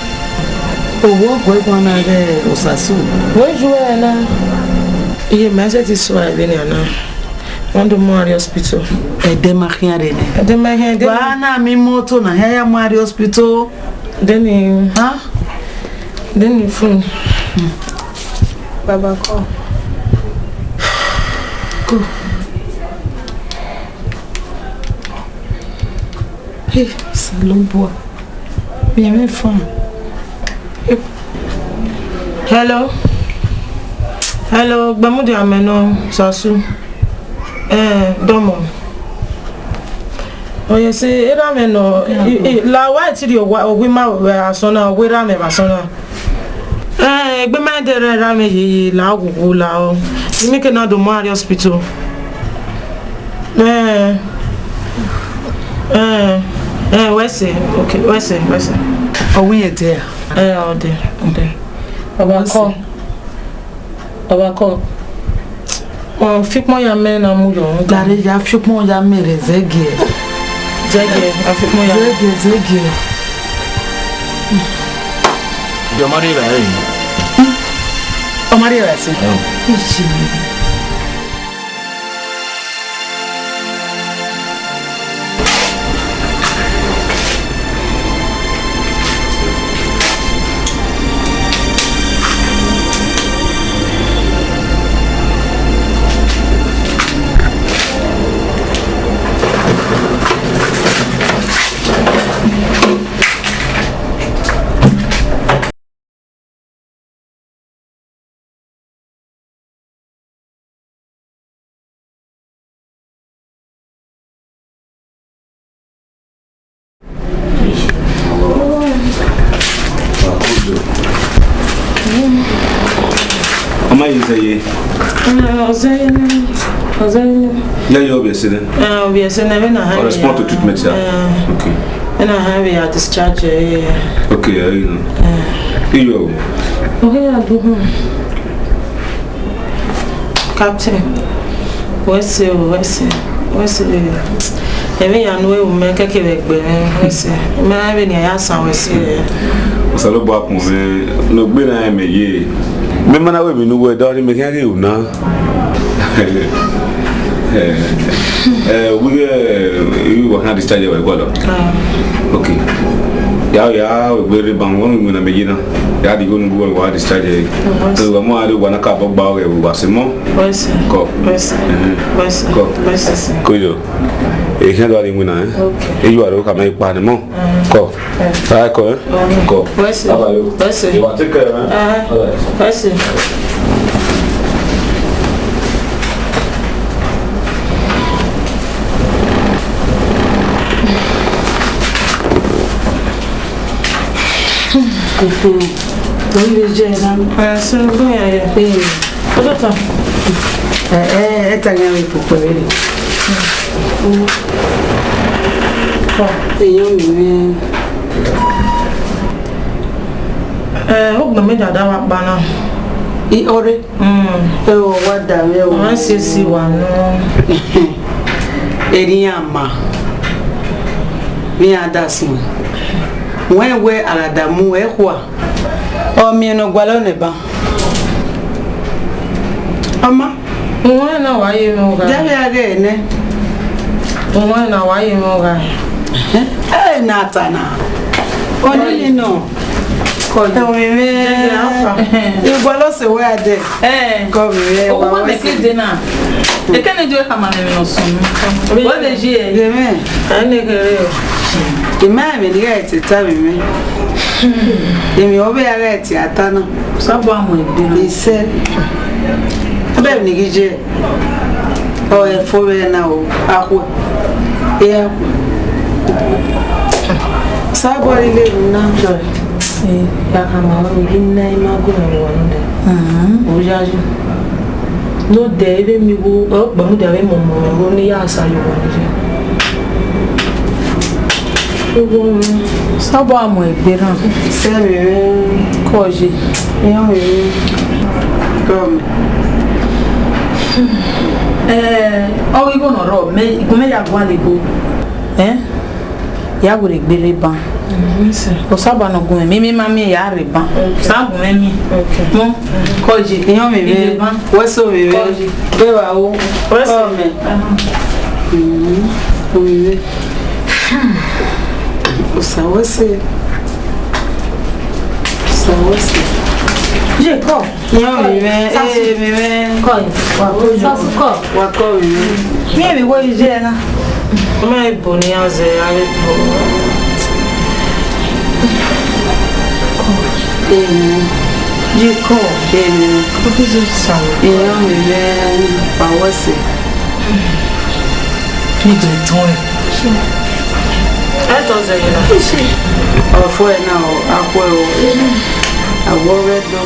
[SPEAKER 5] owo gwe gwana de O Sasu
[SPEAKER 1] where you are now iye message is so I been now want to Mari hospital
[SPEAKER 5] edema khiare ne
[SPEAKER 1] edema he de
[SPEAKER 5] bana mi moto na ya Mari hospital
[SPEAKER 1] then you phone Baba call go hey salon bois bien fin hello gbamude ameno Sasu domo oye se era meno la wa ti ri ogwe ma asona ogwe ra me asona Egbe ma dere ra me yi la gugu la o. Mi ke na do mo ari hospital. Wese. Okay, wese.
[SPEAKER 5] Oh, we are there.
[SPEAKER 1] Oh, there. Baba call. Oh, fik mo ya me na mu yo.
[SPEAKER 5] Dare ya fik mo ya mere zege.
[SPEAKER 1] Afik mo ya.
[SPEAKER 5] Zege.
[SPEAKER 8] Yo Maria aí.
[SPEAKER 5] O Maria vai ser.
[SPEAKER 7] Ama yizaye. Yeah, you'll be sitting.
[SPEAKER 1] We are saying na ha.
[SPEAKER 7] Respond to treatment, yeah. Okay.
[SPEAKER 1] And I have a discharge.
[SPEAKER 7] Okay, you know. You.
[SPEAKER 1] Okay, I do. Captain. What's Emi ya no e wo me keke begbe wese. Me na be ni ya san wese.
[SPEAKER 7] Osalo bo akun me no gbe na me ye. Me mana we mi no we do ni me kan re una. We you have discharge we go. Okay. Ya we re bang won mi na me yina. Ya di go ngo wa discharge. So wa mo ari wa na ka bo gba we wa se mo.
[SPEAKER 1] Wese.
[SPEAKER 7] Ko.
[SPEAKER 1] Wese.
[SPEAKER 7] Ko.
[SPEAKER 1] Wese.
[SPEAKER 7] Ko yo. E kan do ari mu na.
[SPEAKER 1] Okay.
[SPEAKER 7] E you are ka me pa ni mo. Ko. Sai ko. Ko.
[SPEAKER 1] Wese. Wese.
[SPEAKER 7] You want to take care, man?
[SPEAKER 1] Wese.
[SPEAKER 5] Onde je na?
[SPEAKER 1] So go ya. Odota.
[SPEAKER 5] Tanga mi popo ele. Eyo mi.
[SPEAKER 1] Ogba me dada wa pa na.
[SPEAKER 5] I ore. E o wa da me o.
[SPEAKER 1] Wọ́n ṣe sí wa no.
[SPEAKER 5] Eri ama. Mi adasun. When we aladamu ehwa. O mi no gwalo ne ba. Ama,
[SPEAKER 1] Wọ́n na wa ye mo ga.
[SPEAKER 5] jabe age ne.
[SPEAKER 1] Wọ́n na wa ye mo ga.
[SPEAKER 5] Na tana. Oni ni no. Ko mi me. Igwalo se we ade. Ko mi me wa.
[SPEAKER 4] O me ke de na. E ke ne jo ka ma me no sun. O de ji e.
[SPEAKER 5] Ge me.
[SPEAKER 1] Ane kere o.
[SPEAKER 5] Ima mi ni ga ti ta mi me. Emi obe aga ti atana.
[SPEAKER 4] Sabo amo e de na.
[SPEAKER 5] Ise. Abe ni gije. O e fo be na o. Akwa. E akwa. Sabo ile na joy.
[SPEAKER 1] Ya kama wa mi hinna ima go na wa no de. O jaju. No de ebe mi wo o gba mu de we mo ro ni ya asayo wa ni.
[SPEAKER 4] Sabo amo e de na.
[SPEAKER 5] Se mi
[SPEAKER 4] Koje.
[SPEAKER 5] e o mi. Come.
[SPEAKER 4] O igo no ro me ko me ya gwa le go. Ya go re gbere ban. O sabo no gun mi mami ya re ban. Sabo mi. Mo koje.
[SPEAKER 5] E o mi be. Weso mi be. Be wa o. Weso mi. O mi be. Usawase.
[SPEAKER 1] Je ko.
[SPEAKER 5] Yo mi be.
[SPEAKER 1] Ko.
[SPEAKER 5] Wa ko mi.
[SPEAKER 1] Mi wo je na. Ma e boni aze ale bo. Je ko. Ko ti sa.
[SPEAKER 5] Yo mi be. Pa wase.
[SPEAKER 1] Ni de ton. I don't say you know.
[SPEAKER 5] O fo e na o akwa o. Awore do.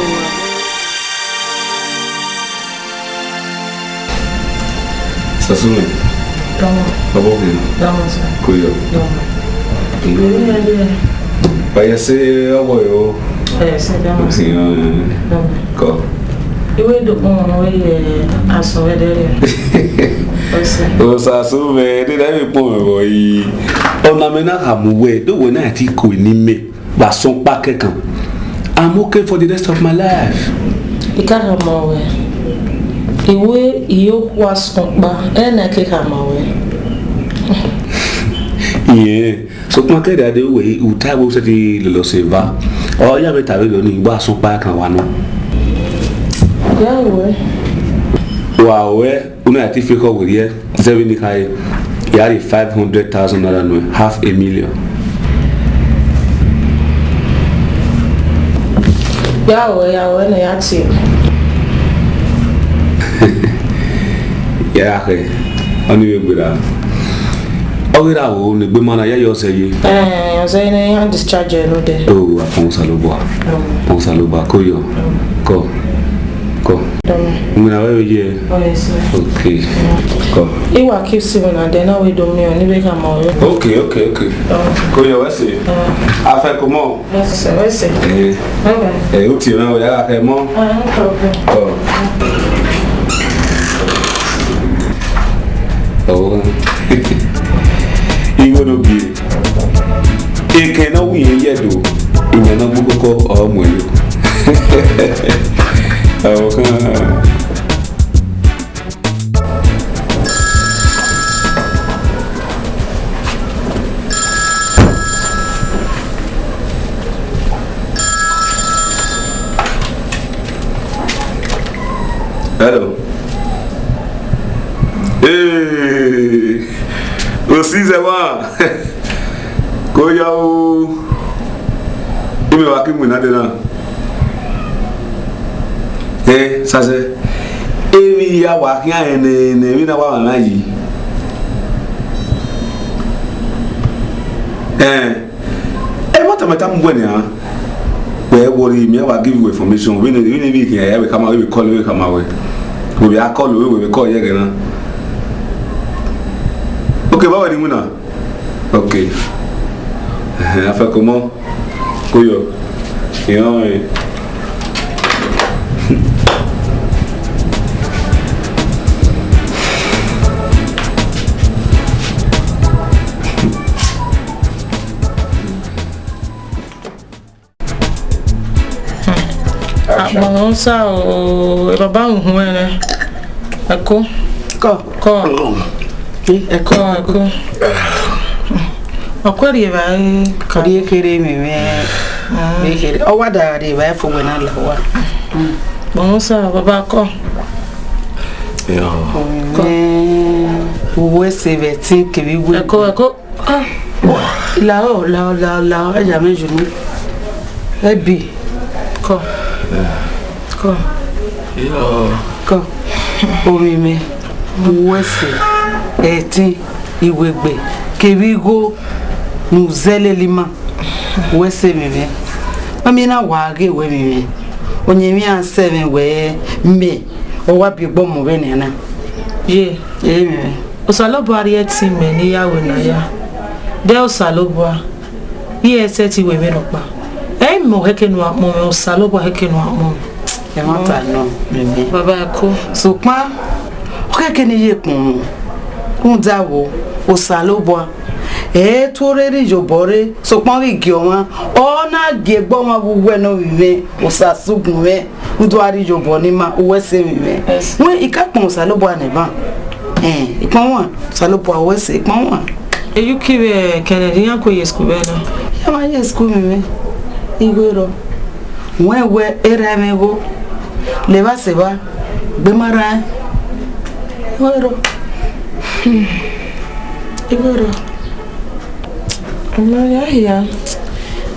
[SPEAKER 7] Sasume.
[SPEAKER 3] Tama.
[SPEAKER 7] Abogi.
[SPEAKER 3] Tama sa.
[SPEAKER 7] Kuyo.
[SPEAKER 3] Tama.
[SPEAKER 7] Bayase awoyo.
[SPEAKER 3] Bayase tama.
[SPEAKER 7] Si ko.
[SPEAKER 3] Iwe do on we aso we dere.
[SPEAKER 7] O Sasume, de da me po me boy. Ona me na hamuwe, do we na ti ko ni me. Ba son pa kekan. I'm okay for the rest of my life.
[SPEAKER 3] Ikara mawe. Iwe iyo kwa sonba ena keka mawe.
[SPEAKER 7] Yeah. So kuma ke da de we uta bo se ti lo se va. O ya me ta we lo ni ba son pa kan wa no.
[SPEAKER 3] Ya we.
[SPEAKER 7] Wa we una ti fi ko we ye. Zewi ni kai. Yari 500,000 naira no, $500,000.
[SPEAKER 3] Ya we na ya ti.
[SPEAKER 7] Yeah, okay. Only we gbera. Ogira wo ni gbe mana ya yo se yi.
[SPEAKER 3] Yo say na ya discharge no de.
[SPEAKER 7] Oh, apon salobo. Apon salobo ko yo. Ko. Ngina we ye.
[SPEAKER 3] Oh yes.
[SPEAKER 7] Okay. Ko.
[SPEAKER 3] Iwa keep seven and then we do me on we come out.
[SPEAKER 7] Okay. Ko yo we se. Afa ko mo.
[SPEAKER 3] Yes, sir.
[SPEAKER 7] Okay. O ti na o ya ka mo.
[SPEAKER 3] No problem.
[SPEAKER 7] Oh. Ingo no bi. Eke na wi ye do. Inga na bu ko o mo yo. Oh. Hello. Hey. Osevbunu. Ko ya o. Ime wa ki mu na de na. Sase. Emi ya wa ki an ne mi na wa na yi. What am I talking about? Where worry me, I will give you information. We need here. We come out. We call. We come out. We will call. We will call you again. Okay, what are you doing? Okay. I feel comment? Kuyo. You
[SPEAKER 3] Bon ça baba hu ene. Eko. Ko. Eko. Akwari ba
[SPEAKER 5] kari kere me me kere o wada de ba fo gona la wa.
[SPEAKER 3] Bon ça baba ko.
[SPEAKER 7] Yo.
[SPEAKER 5] Wo se veti ke bi wo.
[SPEAKER 3] Eko.
[SPEAKER 5] La jamais genou. Ebi. Ko. Omi me wese eti iwegbe kebigo nuzele lima wese me mami na wage we me onye mi an 7 we me o wa bi gbo mo be na
[SPEAKER 3] ye
[SPEAKER 5] me
[SPEAKER 3] osalobo ari eti me ni yawe na ya de osalobo ye seti we me no pa mo heke no mo osalobo heke no mo
[SPEAKER 5] e mata no me
[SPEAKER 3] baba ko
[SPEAKER 5] so pa o heke ni ye kun dawo osalobo to rere jobore so pa ri gi won o na ge gbo ma buwe no wiwe osasugun we udo ari jobo ni ma wese wiwe won ikapon osalobo ne ba ipon won osalobo wese ipon won
[SPEAKER 3] you kibe Kennedy yanko yesku be no
[SPEAKER 5] ya ma yesku me igwero wewe eremego le va se va be mara igwero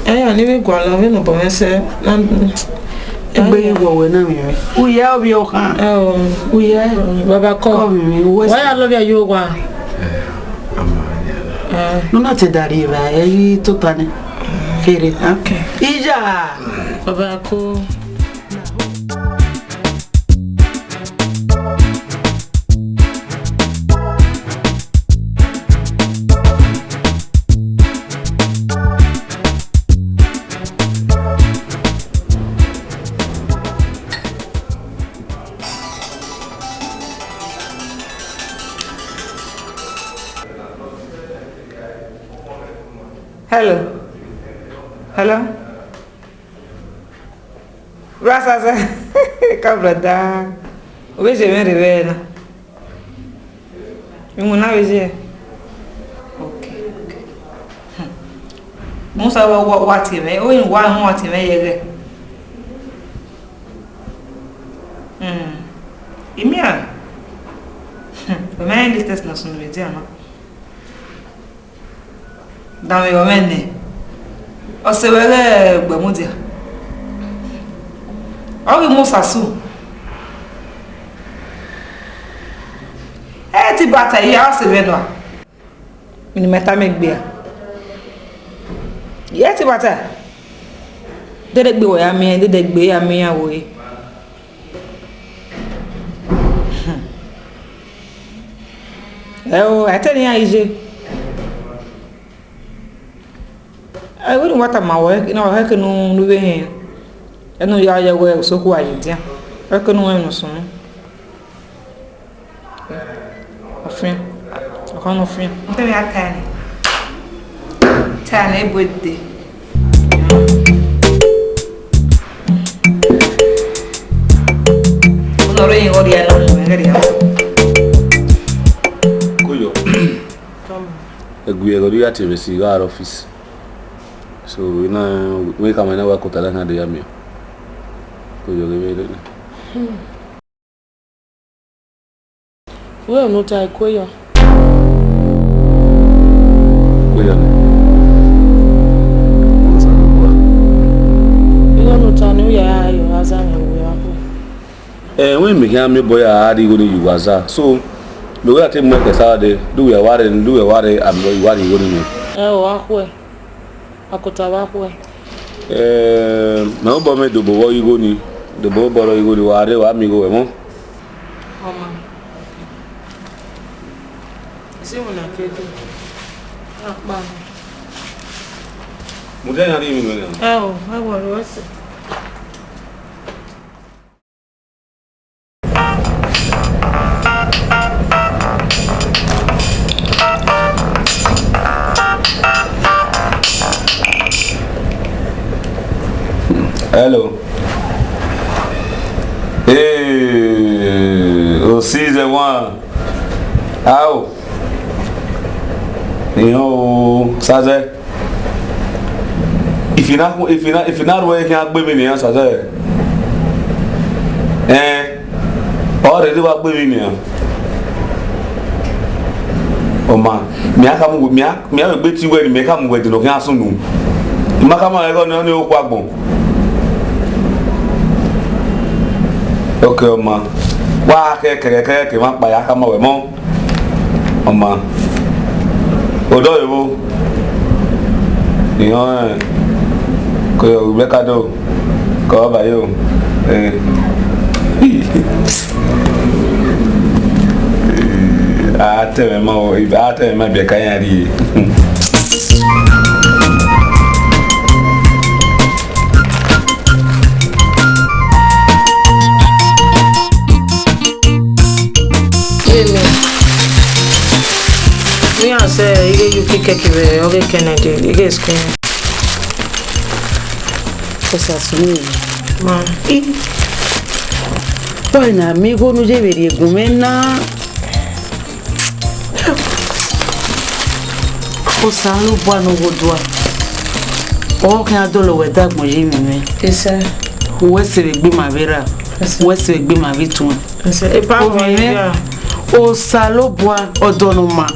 [SPEAKER 3] ya ni we gwala we no bonse na
[SPEAKER 5] egbe wo we na mi uya obi o kan uya
[SPEAKER 3] baba ko
[SPEAKER 5] mi
[SPEAKER 3] why I love you wa
[SPEAKER 5] no na te dari ba e to tane Kiri. Okay. Ija.
[SPEAKER 4] Baba ko. Hello. Hello. Rasa Cabrada. Veja me revela. Imuna veja. Okay. Musa what me? O in one what me yege. Imia. The man is this national media. Dame wamene Osevbunu gbemudia Ogi Musa su ti bata ya Osevbunu Mini meta megbia Ye ti bata Dede gbe wo ya mi dede gbe ya mi ya wo yi ateni ya ije I wouldn't want my work, you know, I can only here. I know you are aware so quiet, yeah. I can no son. A friend, a kind of friend. Very tiny. Tiny birthday. No rain or the
[SPEAKER 7] Kuyo. Eguye ati receive our office. So we come na work utala na de yami. Kuyo gebe.
[SPEAKER 9] We no tai kuyo.
[SPEAKER 7] Kuyo.
[SPEAKER 9] You no tai no ya yo azan we apo.
[SPEAKER 7] When me can me boy ari go ni yuwaza. So me we ate mo kesa de do we ware am no ware go ni.
[SPEAKER 9] O akwe. Akotaba akwe.
[SPEAKER 7] Na obo me do bo yigo ni. Do bo boro yigo ni ware wa mi go e mo.
[SPEAKER 9] Mama. Isi una kedo. Akba.
[SPEAKER 7] Mude na ri mi no.
[SPEAKER 9] I want to see.
[SPEAKER 7] Hello. Hey, season 1. How? You know, Saze. If you're not working at Benin, Saze. Already what Benin. Oh man, me I come with me I bet you where me come with no cancel no. Makama I got no kwagbo. Okay, ma. Wa ke ma pa ya kama we mo. Oma. Odo yo. Ni o. Ko yo bekado. Ko ba yo. Ate me be kan ya ri.
[SPEAKER 4] Say you pick up the okay Kennedy. You guys can.
[SPEAKER 5] Osasbunu.
[SPEAKER 4] Ma.
[SPEAKER 5] Boy na mi go no je veri gumena. Osalo bwa no godwa. O kan adolo we dagbon yi mi me.
[SPEAKER 4] Ese.
[SPEAKER 5] We se gbe ma vera. We se gbe ma vitun.
[SPEAKER 4] Ese e pa wo.
[SPEAKER 5] Osalo bwa odonuma.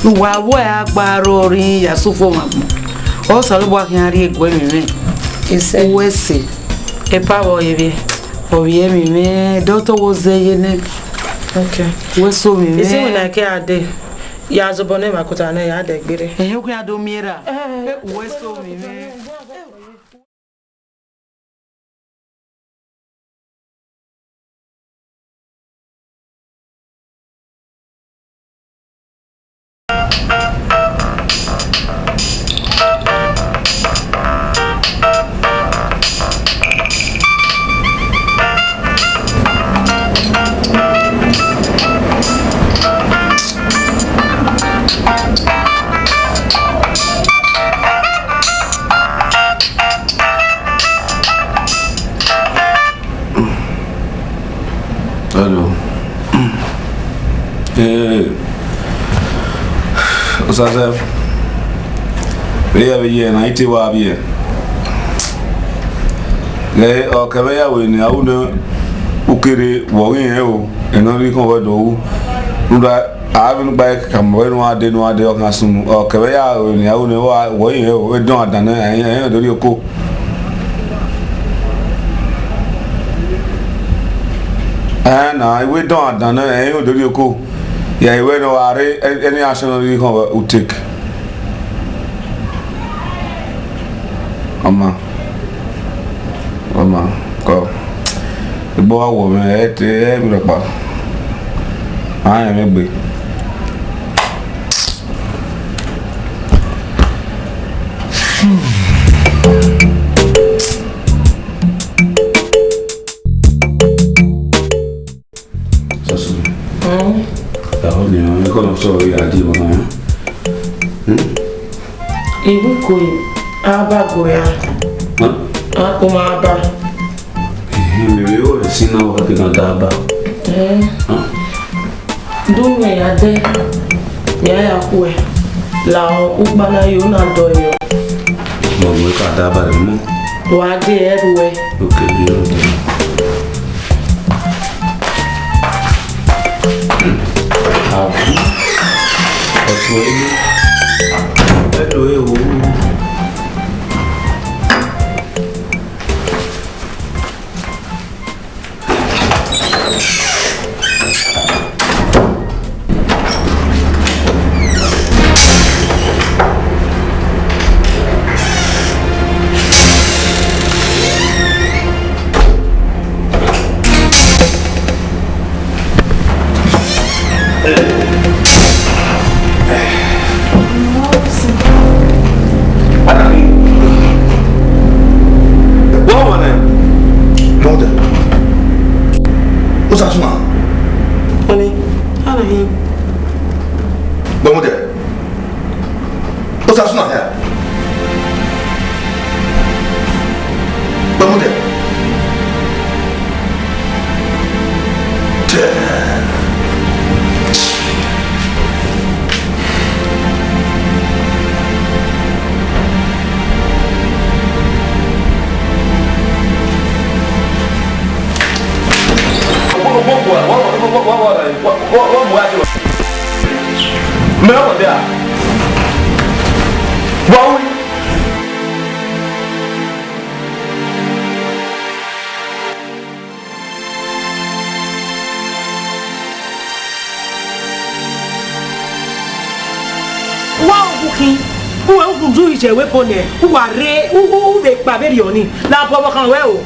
[SPEAKER 5] Wa wo agbara orin ya sofo mamu o salo bwa kan ari egwe mi me
[SPEAKER 4] ise
[SPEAKER 5] wese
[SPEAKER 4] e pa wo yebe
[SPEAKER 5] o ye mi me doctor wo zeye ne
[SPEAKER 4] okay
[SPEAKER 5] we so mi me
[SPEAKER 4] ise we na ke ade
[SPEAKER 1] Ya zobone makuta na ya de gbere.
[SPEAKER 5] Ku ya do mira. We so mi me.
[SPEAKER 7] Hello. Sasa wewe na ite wa bie. O kebe ya we ni awuna ukere wo yin o eno ri kan we do nda avinu ba kam we no ade o kan sun o kebe ya we ni awuna wo yin o we don adan en do ri oko. Na we don adan en do ri oko. Yeah, we no are any action we can take. Mama, go. The boy woman at every bar. I am a big. You can't sorry, I did one.
[SPEAKER 1] Ibu koi aba goya. Aku ma aba.
[SPEAKER 7] Maybe you see now what you can aba.
[SPEAKER 1] Do me ya de. Ya kwe. La ukbana yo na do yo.
[SPEAKER 7] Mo mo ka aba mo.
[SPEAKER 1] Wa de everywhere.
[SPEAKER 7] Okay, you.
[SPEAKER 1] Weapon who are who they pavilion la power kan we o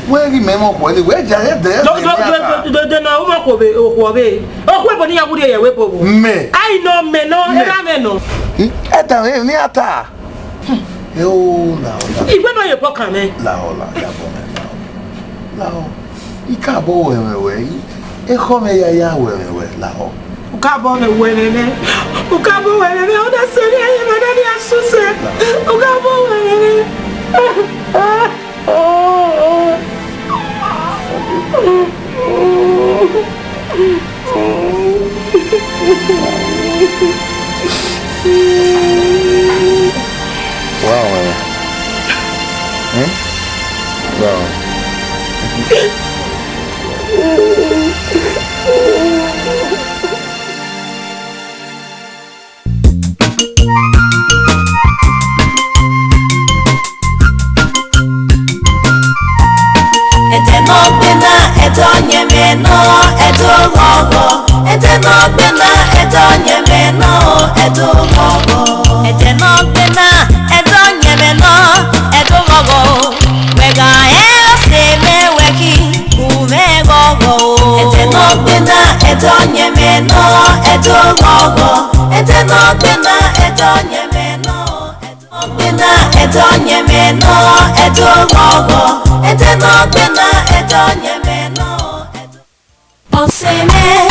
[SPEAKER 2] where remember boy where just there
[SPEAKER 1] do na o ko be o ko be o ko bo ni abude ye weapon
[SPEAKER 2] me
[SPEAKER 1] I know me no era me no
[SPEAKER 2] eta ni ata yo na
[SPEAKER 1] igbe no ye pokan me
[SPEAKER 2] la ya bo me la o ika bo we e ko me ya we la o
[SPEAKER 1] ukabo me wenene ukabo wenene ona seri ayi madani asuse ukabo wenene
[SPEAKER 2] wow wow
[SPEAKER 6] Eteno pena etonye meno etogogo etenogbena etonye meno etogogo etenogbena etonye meno etogogo wega seme weki umegogo etenogbena etonye meno etogogo etenogbena etonye meno etenogbena etonye meno etogogo etenogbena etonye meno Oseme